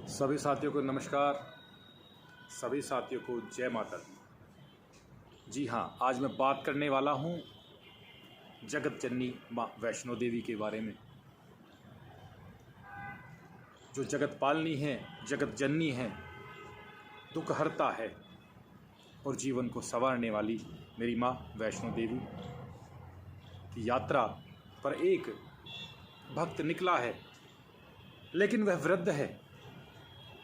सभी साथियों को नमस्कार। सभी साथियों को जय माता दी। जी हाँ, आज मैं बात करने वाला हूँ जगत जननी माँ वैष्णो देवी के बारे में, जो जगत पालनी है, जगत जननी है, दुख हरता है और जीवन को संवारने वाली मेरी माँ वैष्णो देवी की यात्रा पर एक भक्त निकला है, लेकिन वह वृद्ध है,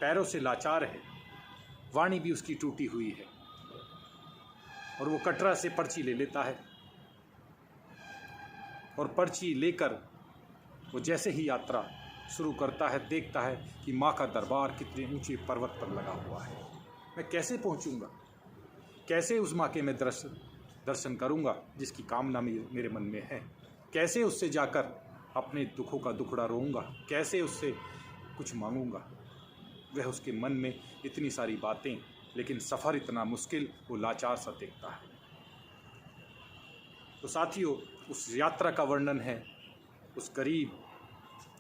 पैरों से लाचार है, वाणी भी उसकी टूटी हुई है और वो कटरा से पर्ची ले लेता है और पर्ची लेकर वो जैसे ही यात्रा शुरू करता है, देखता है कि माँ का दरबार कितने ऊंचे पर्वत पर लगा हुआ है। मैं कैसे पहुंचूंगा, कैसे उस माँ के मैं दर्शन करूंगा जिसकी कामना मेरे मन में है, कैसे उससे जाकर अपने दुखों का दुखड़ा रोऊंगा, कैसे उससे कुछ मांगूंगा। वह उसके मन में इतनी सारी बातें, लेकिन सफ़र इतना मुश्किल, वो लाचार सा देखता है। तो साथियों, उस यात्रा का वर्णन है, उस गरीब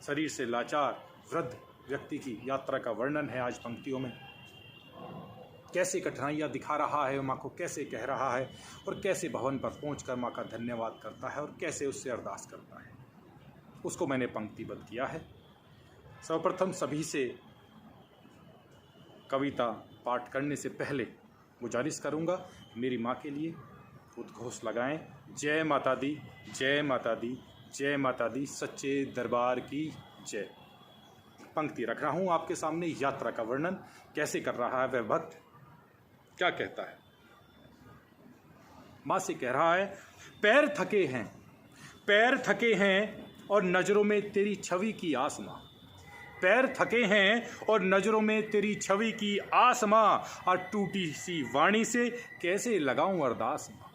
शरीर से लाचार वृद्ध व्यक्ति की यात्रा का वर्णन है आज पंक्तियों में। कैसे कठिनाइयाँ दिखा रहा है, माँ को कैसे कह रहा है और कैसे भवन पर पहुंचकर माँ का धन्यवाद करता है और कैसे उससे अरदास करता है, उसको मैंने पंक्तिबद्ध किया है। सर्वप्रथम सभी से कविता पाठ करने से पहले गुजारिश करूंगा, मेरी माँ के लिए उद्घोष लगाएं, जय माता दी, जय माता दी, जय माता दी, सच्चे दरबार की जय। पंक्ति रख रहा हूँ आपके सामने, यात्रा का वर्णन कैसे कर रहा है वह भक्त, क्या कहता है। माँ से कह रहा है, पैर थके हैं, पैर थके हैं और नजरों में तेरी छवि की आस माँ। पैर थके हैं और नजरों में तेरी छवि की आस माँ, और टूटी सी वाणी से कैसे लगाऊं अरदास माँ।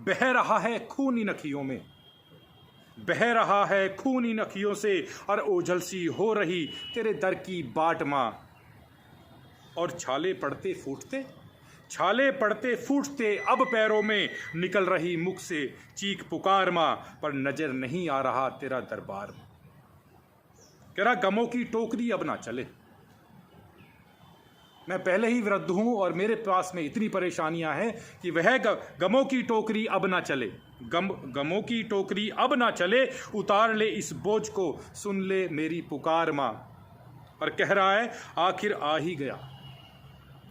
बह रहा है खूनी नखियों में, बह रहा है खूनी नखियों से, और ओझल सी हो रही तेरे दर की बाट माँ। और छाले पड़ते फूटते, छाले पड़ते फूटते अब पैरों में निकल रही मुख से चीख पुकार माँ, पर नजर नहीं आ रहा तेरा दरबार माँ। कह रहा, गमों की टोकरी अब ना चले। मैं पहले ही वृद्ध हूं और मेरे पास में इतनी परेशानियां हैं कि वह गमों की टोकरी अब ना चले, गमों की टोकरी अब ना चले, उतार ले इस बोझ को, सुन ले मेरी पुकार माँ। और कह रहा है, आखिर आ ही गया।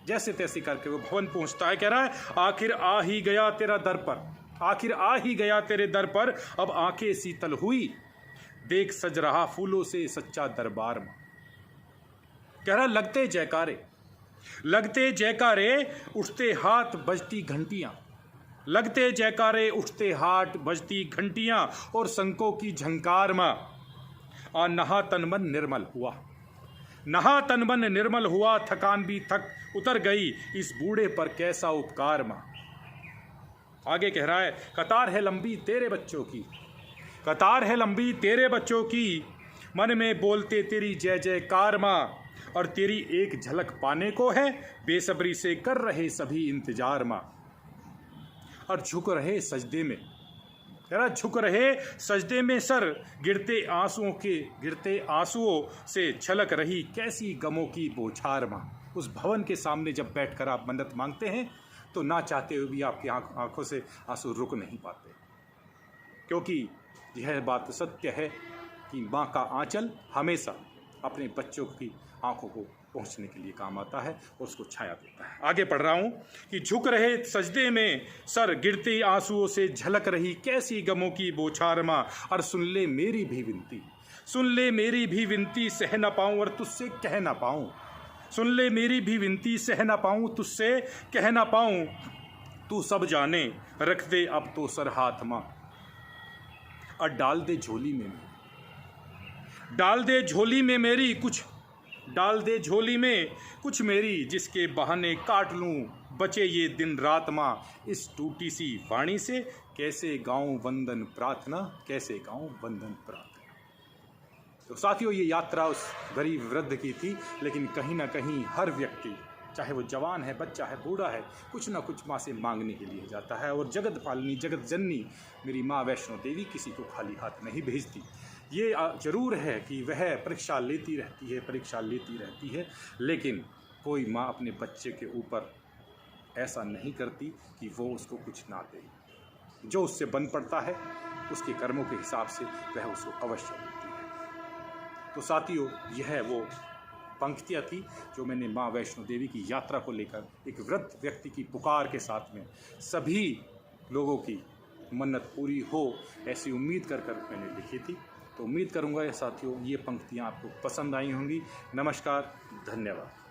जैसे तैसे करके वो भवन पहुंचता है, कह रहा है, आखिर आ ही गया तेरा दर पर, आखिर आ ही गया तेरे दर पर, अब आंखें शीतल हुई, देख सज रहा फूलों से सच्चा दरबार माँ। कह रहा, लगते जयकारे, लगते जयकारे, उठते हाथ बजती घंटियां, लगते जयकारे, उठते हाथ बजती घंटियां, और शंखों की झंकार माँ। आ नहा तन मन निर्मल हुआ, नहा तन मन निर्मल हुआ, थकान भी थक उतर गई, इस बूढ़े पर कैसा उपकार माँ। आगे कह रहा है, कतार है लंबी तेरे बच्चों की, कतार है लंबी तेरे बच्चों की, मन में बोलते तेरी जय जयकार माँ, और तेरी एक झलक पाने को है, बेसब्री से कर रहे सभी इंतजार माँ। और झुक रहे सजदे में, जरा झुक रहे सजदे में सर, गिरते आंसुओं से छलक रही कैसी गमों की बौछार माँ। उस भवन के सामने जब बैठकर आप मन्नत मांगते हैं तो ना चाहते हुए भी आपकी आंखों से आंसू रुक नहीं पाते, क्योंकि यह बात सत्य है कि माँ का आंचल हमेशा अपने बच्चों की आंखों को पहुंचने के लिए काम आता है और उसको छाया देता है। आगे पढ़ रहा हूं कि झुक रहे सजदे में सर, गिरते आंसुओं से झलक रही कैसी गमों की बौछार माँ। और सुन ले मेरी भी विनती, सुन ले मेरी भी विनती, सह न पाऊं और तुझसे कह न पाऊं, सुन ले मेरी भी विनती, सह न पाऊं तुझसे कह न पाऊं, तू सब जाने रख दे अब तो सर हाथ माँ। और डाल दे झोली में, डाल दे झोली में मेरी कुछ, डाल दे झोली में कुछ मेरी, जिसके बहाने काट लूं बचे ये दिन रात माँ। इस टूटी सी वाणी से कैसे गाऊं वंदन प्रार्थना, कैसे गाऊं वंदन प्रार्थना। तो साथियों, ये यात्रा उस गरीब वृद्ध की थी, लेकिन कहीं ना कहीं हर व्यक्ति, चाहे वो जवान है, बच्चा है, बूढ़ा है, कुछ ना कुछ माँ से मांगने के लिए जाता है। और जगत पालिनी, जगत जननी मेरी माँ वैष्णो देवी किसी को खाली हाथ नहीं भेजती। ये ज़रूर है कि वह परीक्षा लेती रहती है, लेकिन कोई माँ अपने बच्चे के ऊपर ऐसा नहीं करती कि वो उसको कुछ ना दे। जो उससे बन पड़ता है उसके कर्मों के हिसाब से वह उसको अवश्य देती है। तो साथियों, यह वो पंक्तियाँ थी जो मैंने माँ वैष्णो देवी की यात्रा को लेकर एक वृद्ध व्यक्ति की पुकार के साथ में सभी लोगों की मन्नत पूरी हो ऐसी उम्मीद कर मैंने लिखी थी। तो उम्मीद करूँगा ये साथियों, ये पंक्तियाँ आपको पसंद आई होंगी। नमस्कार, धन्यवाद।